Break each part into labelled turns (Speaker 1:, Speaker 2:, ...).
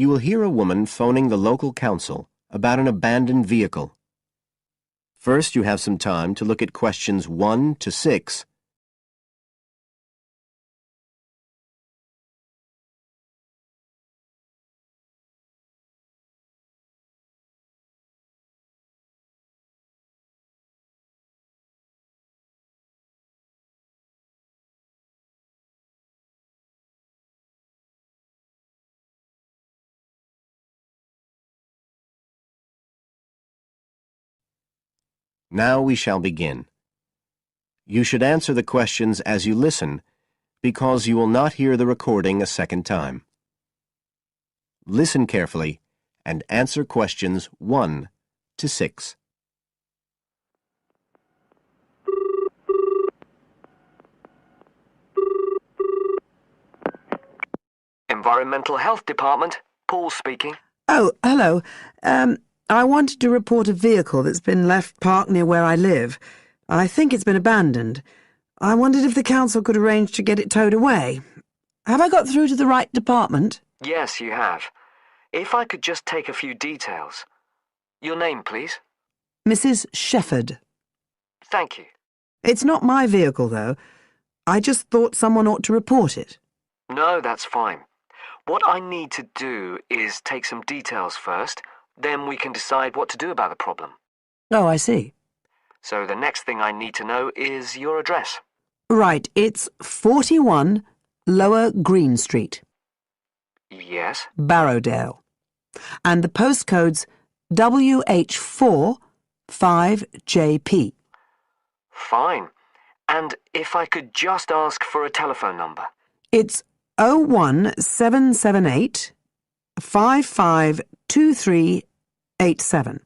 Speaker 1: You will hear a woman phoning the local council about an abandoned vehicle. First, you have some time to look at questions 1 to 6. Now we shall begin. You should answer the questions as you listen, because you will not hear the recording a second time. Listen carefully and answer questions 1 to 6.
Speaker 2: Environmental Health Department, Paul speaking.
Speaker 3: Oh, hello. I wanted to report a vehicle that's been left parked near where I live. I think it's been abandoned. I wondered if the council could arrange to get it towed away. Have I got through to the right department?
Speaker 2: Yes, you have. If I could just take a few details. Your name, please?
Speaker 3: Mrs. Shefford.
Speaker 2: Thank you.
Speaker 3: It's not my vehicle, though. I just thought someone ought to report it.
Speaker 2: No, that's fine. What I need to do is take some details first, then we can decide what to do about the problem.
Speaker 3: Oh, I see.
Speaker 2: So the next thing I need to know is your address.
Speaker 3: Right, it's 41 Lower Green Street,
Speaker 2: Yes?
Speaker 3: Barrowdale. And the postcode's WH4 5JP.
Speaker 2: Fine. And if I could just ask for a telephone number.
Speaker 3: It's 01778 552387.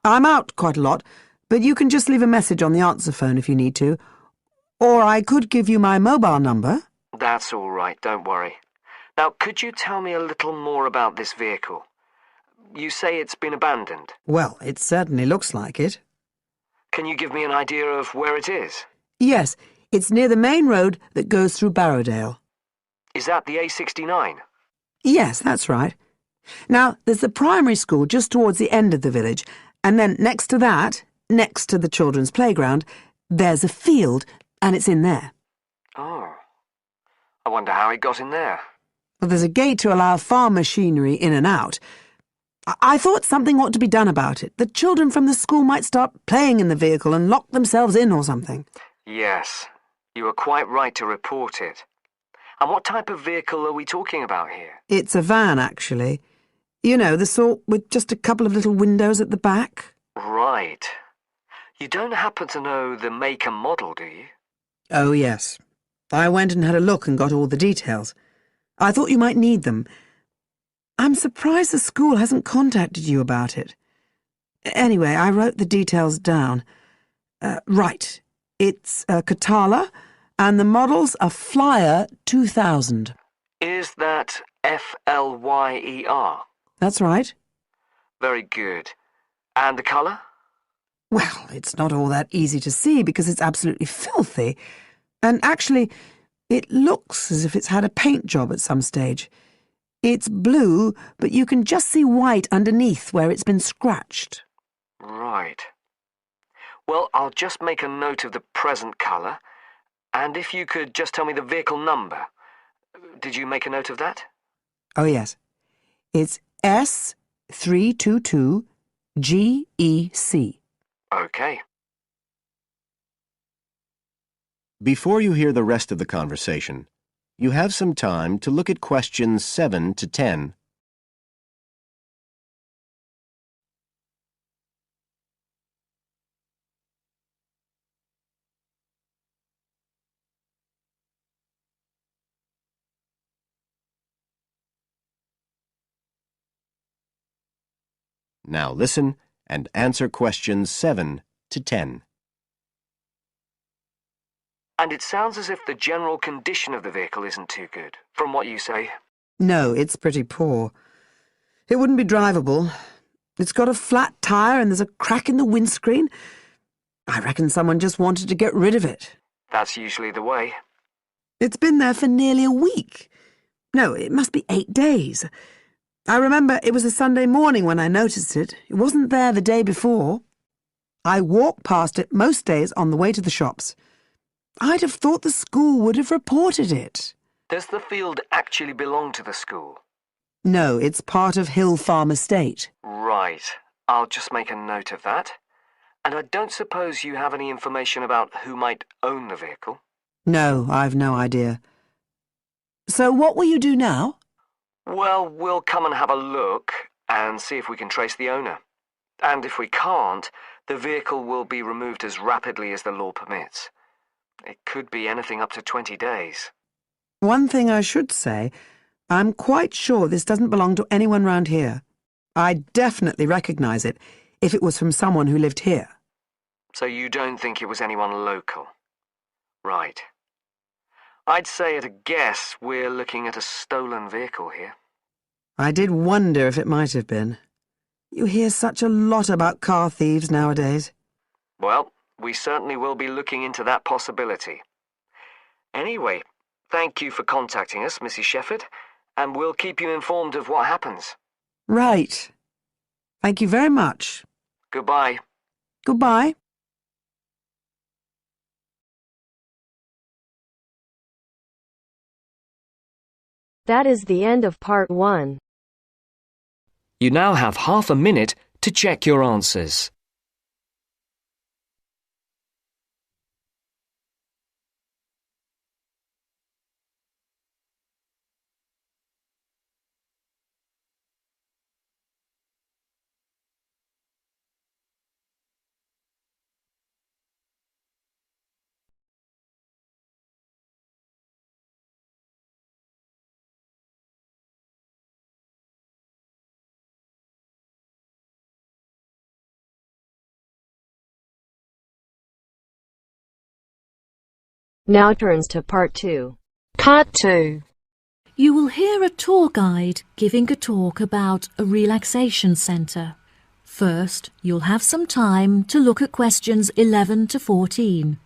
Speaker 3: I'm out quite a lot, but you can just leave a message on the answer phone if you need to. Or I could give you my mobile number.
Speaker 2: That's all right, don't worry. Now, could you tell me a little more about this vehicle? You say it's been abandoned.
Speaker 3: Well, it certainly looks like it.
Speaker 2: Can you give me an idea of where it is?
Speaker 3: Yes, it's near the main road that goes through Barrowdale.
Speaker 2: Is that the A69?
Speaker 3: Yes, that's right. Now, there's the primary school just towards the end of the village, and then next to that, next to the children's playground, there's a field, and it's in there.
Speaker 2: Oh. I wonder how it got in there.
Speaker 3: Well, there's a gate to allow farm machinery in and out. I thought something ought to be done about it. The children from the school might start playing in the vehicle and lock themselves in or something.
Speaker 2: Yes, you were quite right to report it. And what type of vehicle are we talking about here?
Speaker 3: It's a van, actually. You know, the sort with just a couple of little windows at the back.
Speaker 2: Right. You don't happen to know the make and model, do you?
Speaker 3: Oh, yes. I went and had a look and got all the details. I thought you might need them. I'm surprised the school hasn't contacted you about it. Anyway, I wrote the details down. Right. It's a Katala, and the model's a Flyer 2000.
Speaker 2: Is that Flyer?
Speaker 3: That's right.
Speaker 2: Very good. And the colour?
Speaker 3: Well, it's not all that easy to see because it's absolutely filthy. And actually, it looks as if it's had a paint job at some stage. It's blue, but you can just see white underneath where it's been scratched.
Speaker 2: Right. Well, I'll just make a note of the present colour, and if you could just tell me the vehicle number. Did you make a note of that?
Speaker 3: Oh, yes. It's S322GEC.
Speaker 2: Okay.
Speaker 1: Before you hear the rest of the conversation, you have some time to look at questions 7 to 10. Now listen and answer questions 7 to 10.
Speaker 2: And it sounds as if the general condition of the vehicle isn't too good, from what you say.
Speaker 3: No, it's pretty poor. It wouldn't be drivable. It's got a flat tyre and there's a crack in the windscreen. I reckon someone just wanted to get rid of it.
Speaker 2: That's usually the way.
Speaker 3: It's been there for nearly a week. No, it must be 8 days. I remember it was a Sunday morning when I noticed it. It wasn't there the day before. I walk past it most days on the way to the shops. I'd have thought the school would have reported it.
Speaker 2: Does the field actually belong to the school?
Speaker 3: No, it's part of Hill Farm Estate.
Speaker 2: Right. I'll just make a note of that. And I don't suppose you have any information about who might own the vehicle?
Speaker 3: No, I've no idea. So what will you do now?
Speaker 2: Well, we'll come and have a look and see if we can trace the owner. And if we can't, the vehicle will be removed as rapidly as the law permits. It could be anything up to 20 days.
Speaker 3: One thing I should say, I'm quite sure this doesn't belong to anyone round here. I'd definitely recognise it if it was from someone who lived here.
Speaker 2: So you don't think it was anyone local? Right. I'd say at a guess we're looking at a stolen vehicle here.
Speaker 3: I did wonder if it might have been. You hear such a lot about car thieves nowadays.
Speaker 2: Well, we certainly will be looking into that possibility. Anyway, thank you for contacting us, Mrs. Shefford, and we'll keep you informed of what happens.
Speaker 3: Right. Thank you very much.
Speaker 2: Goodbye.
Speaker 3: Goodbye.
Speaker 4: That is the end of part 1.
Speaker 2: You now have half a minute to check your answers.
Speaker 4: Now turns to part 2.
Speaker 5: Part 2.
Speaker 6: You will hear a tour guide giving a talk about a relaxation centre. First, you'll have some time to look at questions 11 to 14.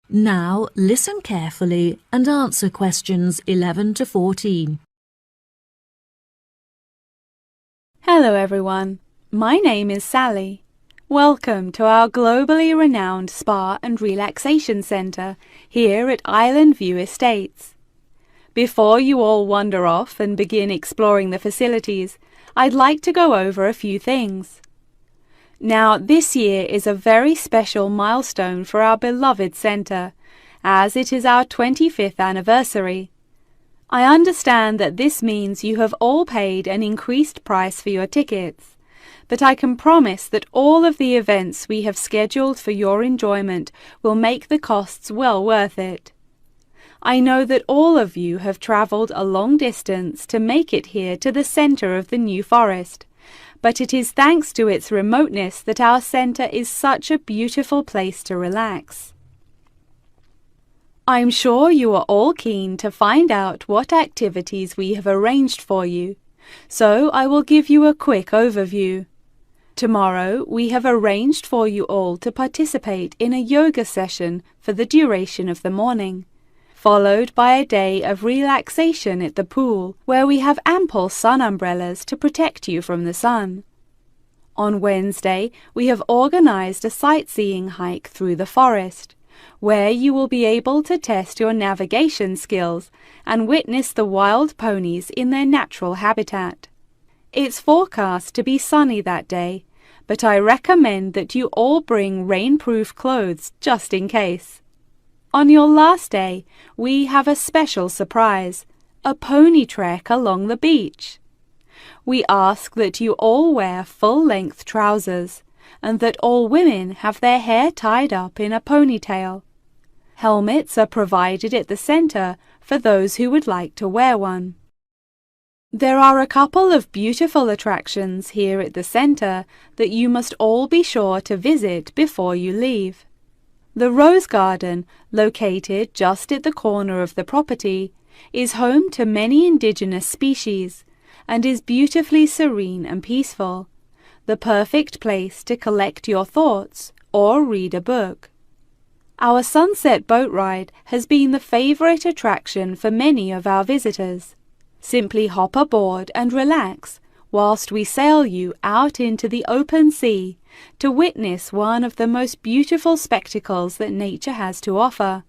Speaker 6: Now listen carefully and answer questions 11 to 14.
Speaker 5: Hello everyone, my name is Sally. Welcome to our globally renowned spa and relaxation centre here at Island View Estates. Before you all wander off and begin exploring the facilities, I'd like to go over a few things. Now, this year is a very special milestone for our beloved centre, as it is our 25th anniversary. I understand that this means you have all paid an increased price for your tickets, but I can promise that all of the events we have scheduled for your enjoyment will make the costs well worth it. I know that all of you have travelled a long distance to make it here to the centre of the New Forest, but it is thanks to its remoteness that our centre is such a beautiful place to relax. I'm sure you are all keen to find out what activities we have arranged for you, so I will give you a quick overview. Tomorrow we have arranged for you all to participate in a yoga session for the duration of the morning, followed by a day of relaxation at the pool, where we have ample sun umbrellas to protect you from the sun. On Wednesday, we have organised a sightseeing hike through the forest, where you will be able to test your navigation skills and witness the wild ponies in their natural habitat. It's forecast to be sunny that day, but I recommend that you all bring rainproof clothes just in case. On your last day, we have a special surprise, a pony trek along the beach. We ask that you all wear full-length trousers and that all women have their hair tied up in a ponytail. Helmets are provided at the centre for those who would like to wear one. There are a couple of beautiful attractions here at the centre that you must all be sure to visit before you leave. The Rose Garden, located just at the corner of the property, is home to many indigenous species and is beautifully serene and peaceful, the perfect place to collect your thoughts or read a book. Our sunset boat ride has been the favourite attraction for many of our visitors. Simply hop aboard and relax whilst we sail you out into the open sea to witness one of the most beautiful spectacles that nature has to offer.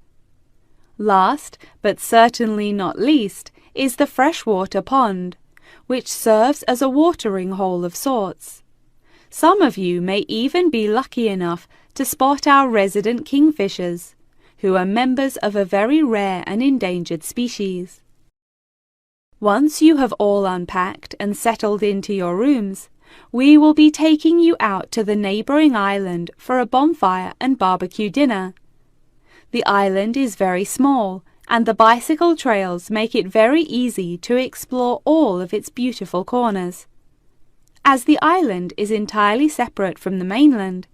Speaker 5: Last, but certainly not least, is the freshwater pond, which serves as a watering hole of sorts. Some of you may even be lucky enough to spot our resident kingfishers, who are members of a very rare and endangered species. Once you have all unpacked and settled into your rooms, we will be taking you out to the neighbouring island for a bonfire and barbecue dinner. The island is very small, and the bicycle trails make it very easy to explore all of its beautiful corners. As the island is entirely separate from the mainland,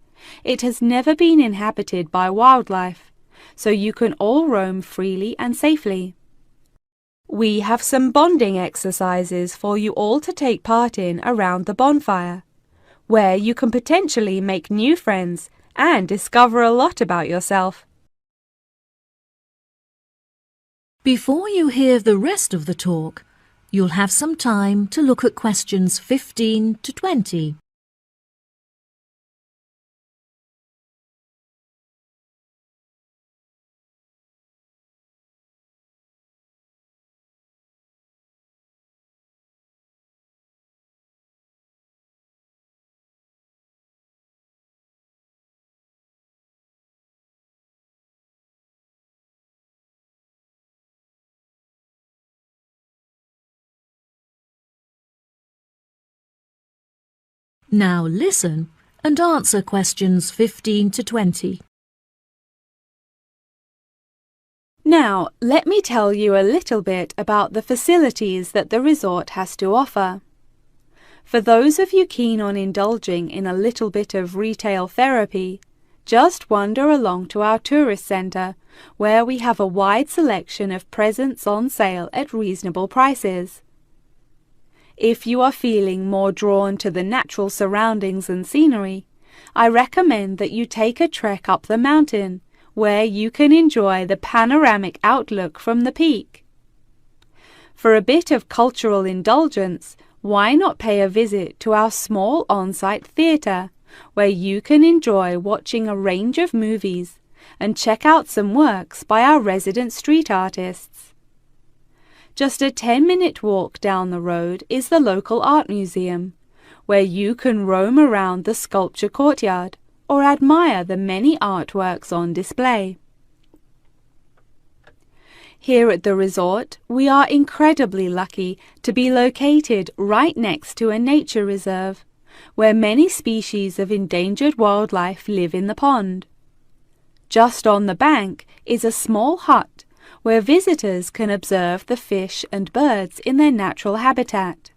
Speaker 5: it has never been inhabited by wildlife, so you can all roam freely and safely. We have some bonding exercises for you all to take part in around the bonfire, where you can potentially make new friends and discover a lot about yourself.
Speaker 6: Before you hear the rest of the talk, you'll have some time to look at questions 15 to 20. Now listen and answer questions 15 to 20.
Speaker 5: Now, let me tell you a little bit about the facilities that the resort has to offer. For those of you keen on indulging in a little bit of retail therapy, just wander along to our tourist centre, where we have a wide selection of presents on sale at reasonable prices. If you are feeling more drawn to the natural surroundings and scenery, I recommend that you take a trek up the mountain, where you can enjoy the panoramic outlook from the peak. For a bit of cultural indulgence, why not pay a visit to our small on-site theatre, where you can enjoy watching a range of movies and check out some works by our resident street artists. Just a 10-minute walk down the road is the local art museum, where you can roam around the sculpture courtyard or admire the many artworks on display. Here at the resort, we are incredibly lucky to be located right next to a nature reserve, where many species of endangered wildlife live in the pond. Just on the bank is a small hut where visitors can observe the fish and birds in their natural habitat.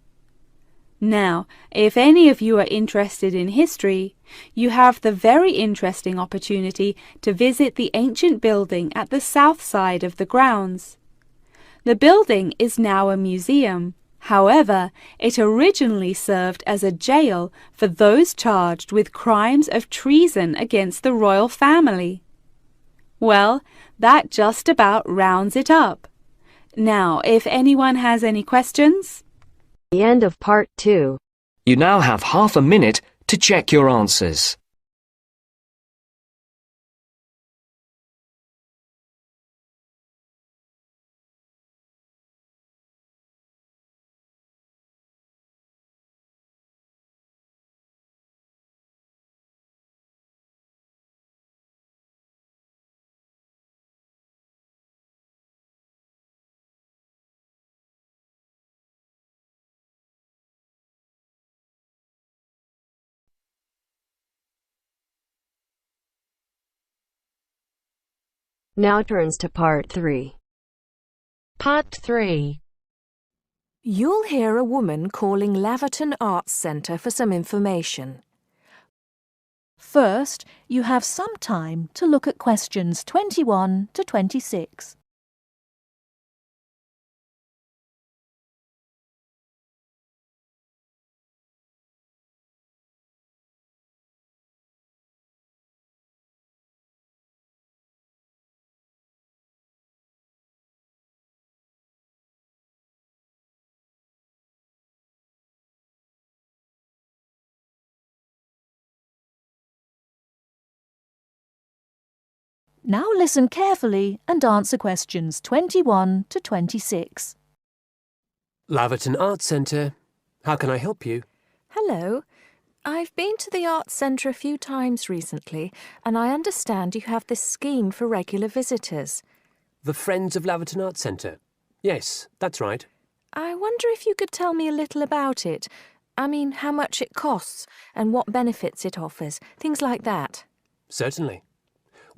Speaker 5: Now, if any of you are interested in history, you have the very interesting opportunity to visit the ancient building at the south side of the grounds. The building is now a museum. However, it originally served as a jail for those charged with crimes of treason against the royal family. Well, that just about rounds it up. Now, if anyone has any questions?
Speaker 4: The end of part 2.
Speaker 2: You now have half a minute to check your answers.
Speaker 4: Now turns to part 3.
Speaker 7: Part 3. You'll hear a woman calling Laverton Arts Centre for some information.
Speaker 6: First, you have some time to look at questions 21 to 26. Now listen carefully and answer questions 21 to 26.
Speaker 8: Laverton Arts Centre. How can I help you?
Speaker 7: Hello. I've been to the Arts Centre a few times recently, and I understand you have this scheme for regular visitors.
Speaker 8: The Friends of Laverton Arts Centre. Yes, that's right.
Speaker 7: I wonder if you could tell me a little about it. I mean, how much it costs and what benefits it offers, things like that.
Speaker 8: Certainly.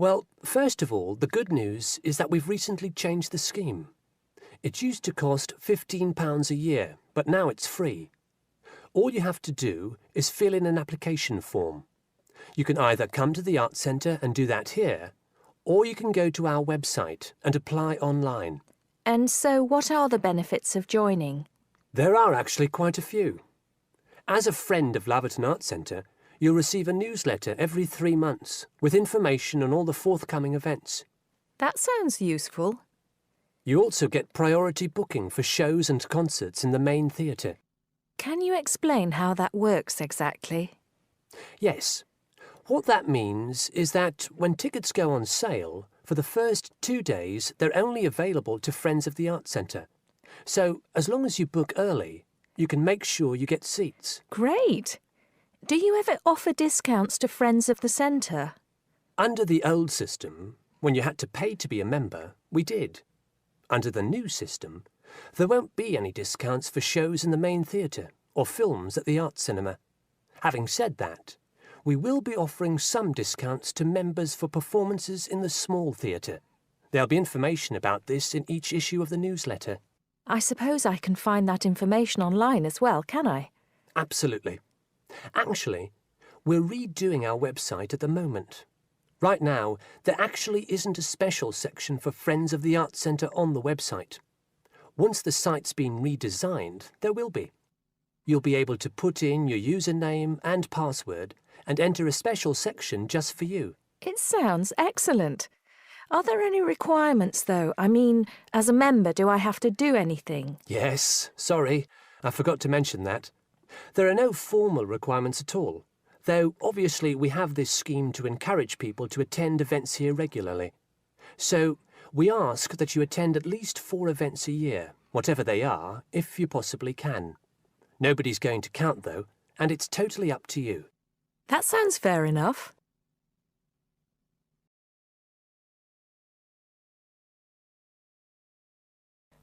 Speaker 8: Well, first of all, the good news is that we've recently changed the scheme. It used to cost £15 a year, but now it's free. All you have to do is fill in an application form. You can either come to the Arts Centre and do that here, or you can go to our website and apply online.
Speaker 7: And so what are the benefits of joining?
Speaker 8: There are actually quite a few. As a friend of Laverton Arts Centre, you'll receive a newsletter every 3 months with information on all the forthcoming events.
Speaker 7: That sounds useful.
Speaker 8: You also get priority booking for shows and concerts in the main theatre.
Speaker 7: Can you explain how that works exactly?
Speaker 8: Yes. What that means is that when tickets go on sale, for the first 2 days they're only available to Friends of the Arts Centre. So as long as you book early, you can make sure you get seats.
Speaker 7: Great! Do you ever offer discounts to Friends of the Centre?
Speaker 8: Under the old system, when you had to pay to be a member, we did. Under the new system, there won't be any discounts for shows in the main theatre or films at the Arts Cinema. Having said that, we will be offering some discounts to members for performances in the small theatre. There'll be information about this in each issue of the newsletter.
Speaker 7: I suppose I can find that information online as well, can I?
Speaker 8: Absolutely. Actually, we're redoing our website at the moment. Right now, there actually isn't a special section for Friends of the Arts Centre on the website. Once the site's been redesigned, there will be. You'll be able to put in your username and password and enter a special section just for you.
Speaker 7: It sounds excellent. Are there any requirements, though? I mean, as a member, do I have to do anything?
Speaker 8: Yes, sorry, I forgot to mention that. There are no formal requirements at all, though obviously we have this scheme to encourage people to attend events here regularly. So we ask that you attend at least 4 events a year, whatever they are, if you possibly can. Nobody's going to count, though, and it's totally up to you.
Speaker 7: That sounds fair enough.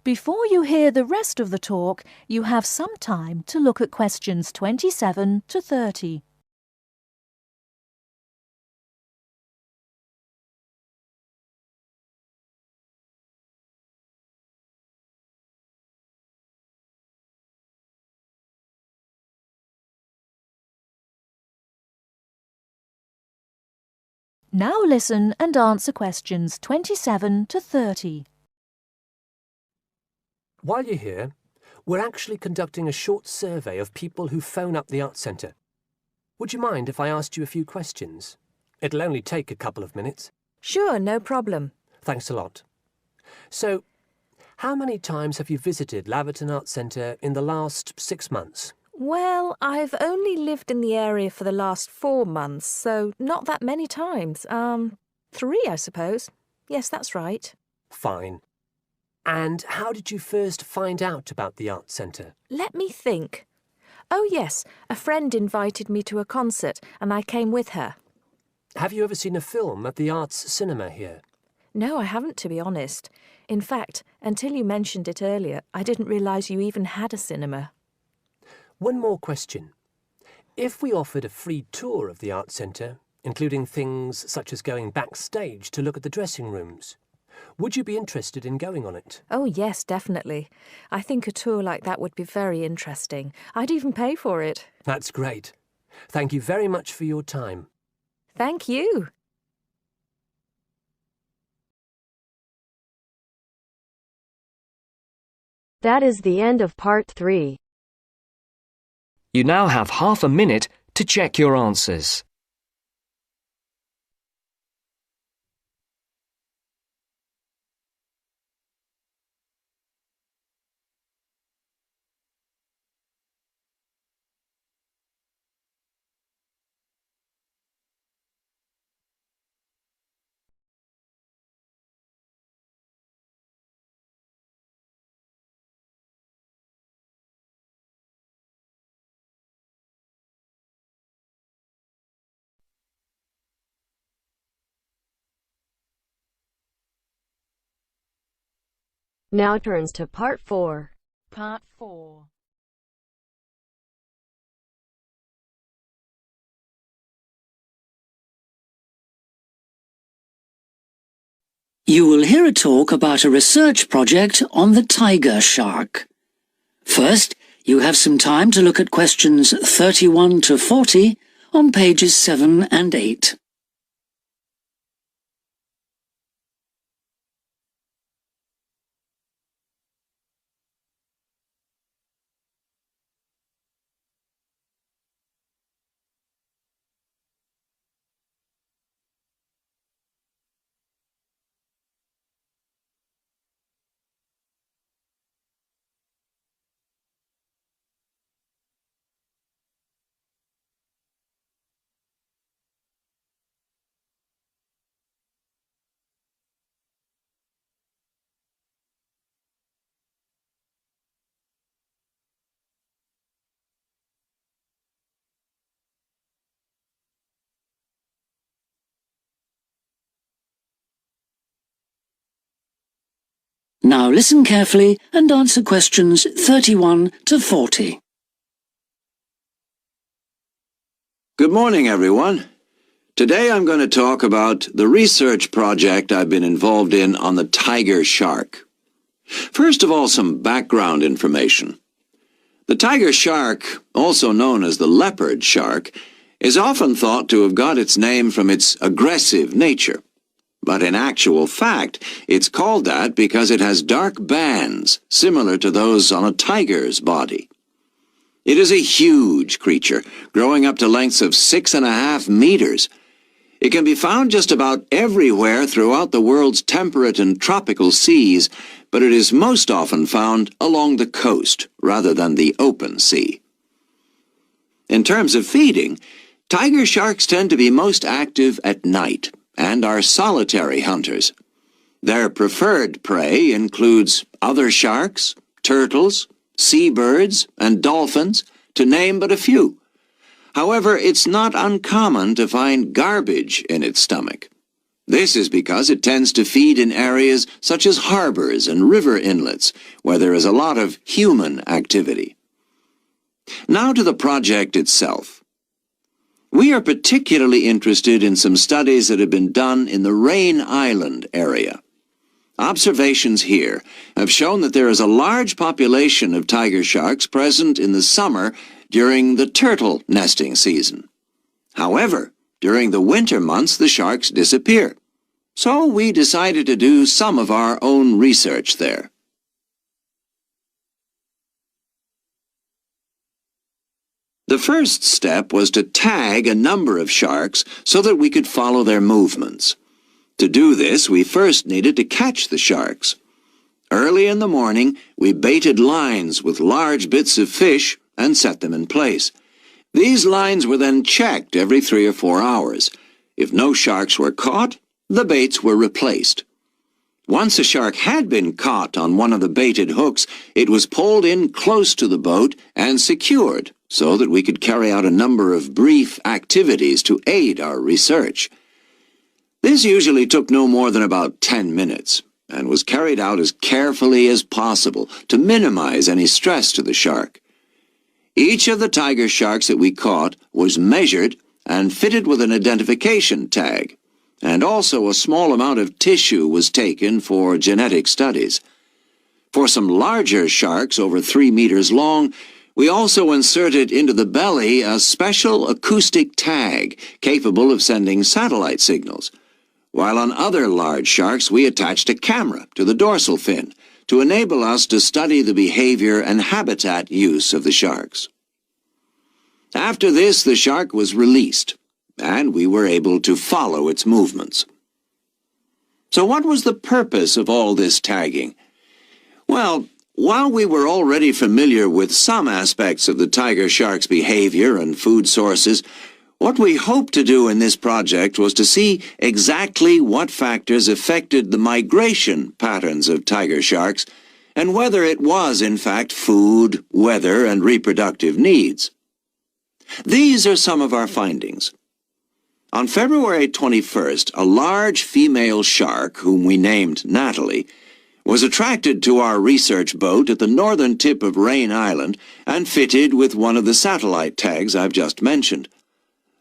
Speaker 6: Before you hear the rest of the talk, you have some time to look at questions 27 to 30. Now listen and answer questions 27 to 30.
Speaker 8: While you're here, we're actually conducting a short survey of people who phone up the Arts Centre. Would you mind if I asked you a few questions? It'll only take a couple of minutes.
Speaker 7: Sure, no problem.
Speaker 8: Thanks a lot. So, how many times have you visited Laverton Arts Centre in the last 6 months?
Speaker 7: Well, I've only lived in the area for the last 4 months, so not that many times. 3, I suppose. Yes, that's right.
Speaker 8: Fine. And how did you first find out about the Arts Centre?
Speaker 7: Let me think. Oh, yes, a friend invited me to a concert, and I came with her.
Speaker 8: Have you ever seen a film at the Arts Cinema here?
Speaker 7: No, I haven't, to be honest. In fact, until you mentioned it earlier, I didn't realise you even had a cinema.
Speaker 8: One more question. If we offered a free tour of the Arts Centre, including things such as going backstage to look at the dressing rooms, Would you be interested in going on it?
Speaker 7: Oh, yes, definitely. I think a tour like that would be very interesting. I'd even pay for it.
Speaker 8: That's great. Thank you very much for your time.
Speaker 7: Thank you.
Speaker 4: That is the end of part 3.
Speaker 2: You now have half a minute to check your answers.
Speaker 4: Now turns to part 4.
Speaker 5: Part 4.
Speaker 9: You will hear a talk about a research project on the tiger shark. First, you have some time to look at questions 31 to 40 on pages 7 and 8. Now listen carefully and answer questions 31 to 40.
Speaker 10: Good morning, everyone. Today I'm going to talk about the research project I've been involved in on the tiger shark. First of all, some background information. The tiger shark, also known as the leopard shark, is often thought to have got its name from its aggressive nature. But in actual fact, it's called that because it has dark bands, similar to those on a tiger's body. It is a huge creature, growing up to lengths of 6.5 meters. It can be found just about everywhere throughout the world's temperate and tropical seas, but it is most often found along the coast rather than the open sea. In terms of feeding, tiger sharks tend to be most active at night and are solitary hunters. Their preferred prey includes other sharks, turtles, seabirds, and dolphins, to name but a few. However, it's not uncommon to find garbage in its stomach. This is because it tends to feed in areas such as harbors and river inlets, where there is a lot of human activity. Now to the project itself. We are particularly interested in some studies that have been done in the Rain Island area. Observations here have shown that there is a large population of tiger sharks present in the summer during the turtle nesting season. However, during the winter months the sharks disappear. So we decided to do some of our own research there. The first step was to tag a number of sharks so that we could follow their movements. To do this, we first needed to catch the sharks. Early in the morning, we baited lines with large bits of fish and set them in place. These lines were then checked every 3 or 4 hours. If no sharks were caught, the baits were replaced. Once a shark had been caught on one of the baited hooks, it was pulled in close to the boat and secured so that we could carry out a number of brief activities to aid our research. This usually took no more than about 10 minutes and was carried out as carefully as possible to minimize any stress to the shark. Each of the tiger sharks that we caught was measured and fitted with an identification tag. and also a small amount of tissue was taken for genetic studies. For some larger sharks over 3 meters long, we also inserted into the belly a special acoustic tag capable of sending satellite signals, while on other large sharks we attached a camera to the dorsal fin to enable us to study the behavior and habitat use of the sharks. After this, the shark was released, and we were able to follow its movements. So what was the purpose of all this tagging? Well, while we were already familiar with some aspects of the tiger shark's behavior and food sources, what we hoped to do in this project was to see exactly what factors affected the migration patterns of tiger sharks and whether it was, in fact, food, weather, and reproductive needs. These are some of our findings. On February 21st, a large female shark, whom we named Natalie, was attracted to our research boat at the northern tip of Rain Island and fitted with one of the satellite tags I've just mentioned.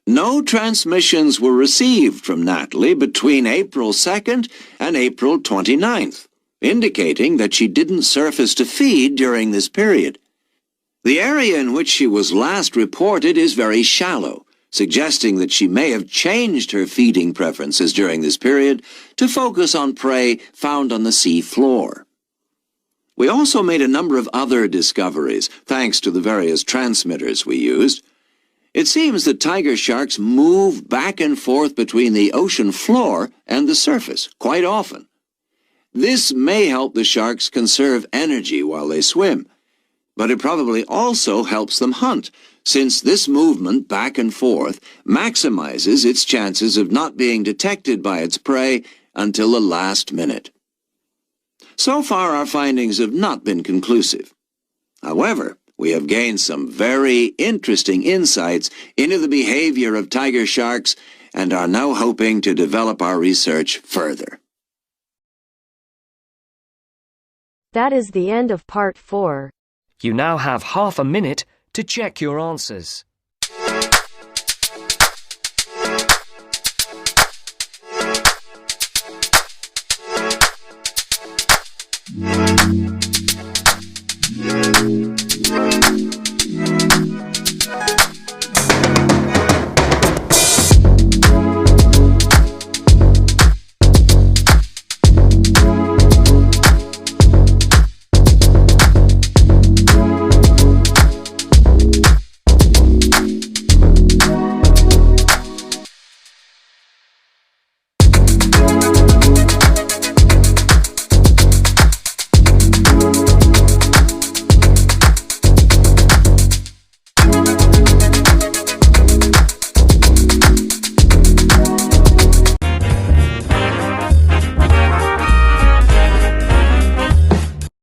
Speaker 10: No transmissions were received from Natalie between April 2nd and April 29th, indicating that she didn't surface to feed during this period. The area in which she was last reported is very shallow, suggesting that she may have changed her feeding preferences during this period to focus on prey found on the sea floor. We also made a number of other discoveries, thanks to the various transmitters we used. It seems that tiger sharks move back and forth between the ocean floor and the surface quite often. This may help the sharks conserve energy while they swim, but it probably also helps them hunt, since this movement back and forth maximizes its chances of not being detected by its prey until the last minute. So far, our findings have not been conclusive. However, we have gained some very interesting insights into the behavior of tiger sharks and are now hoping to develop our research further.
Speaker 4: That is the end of part 4.
Speaker 2: You now have half a minute to check your answers.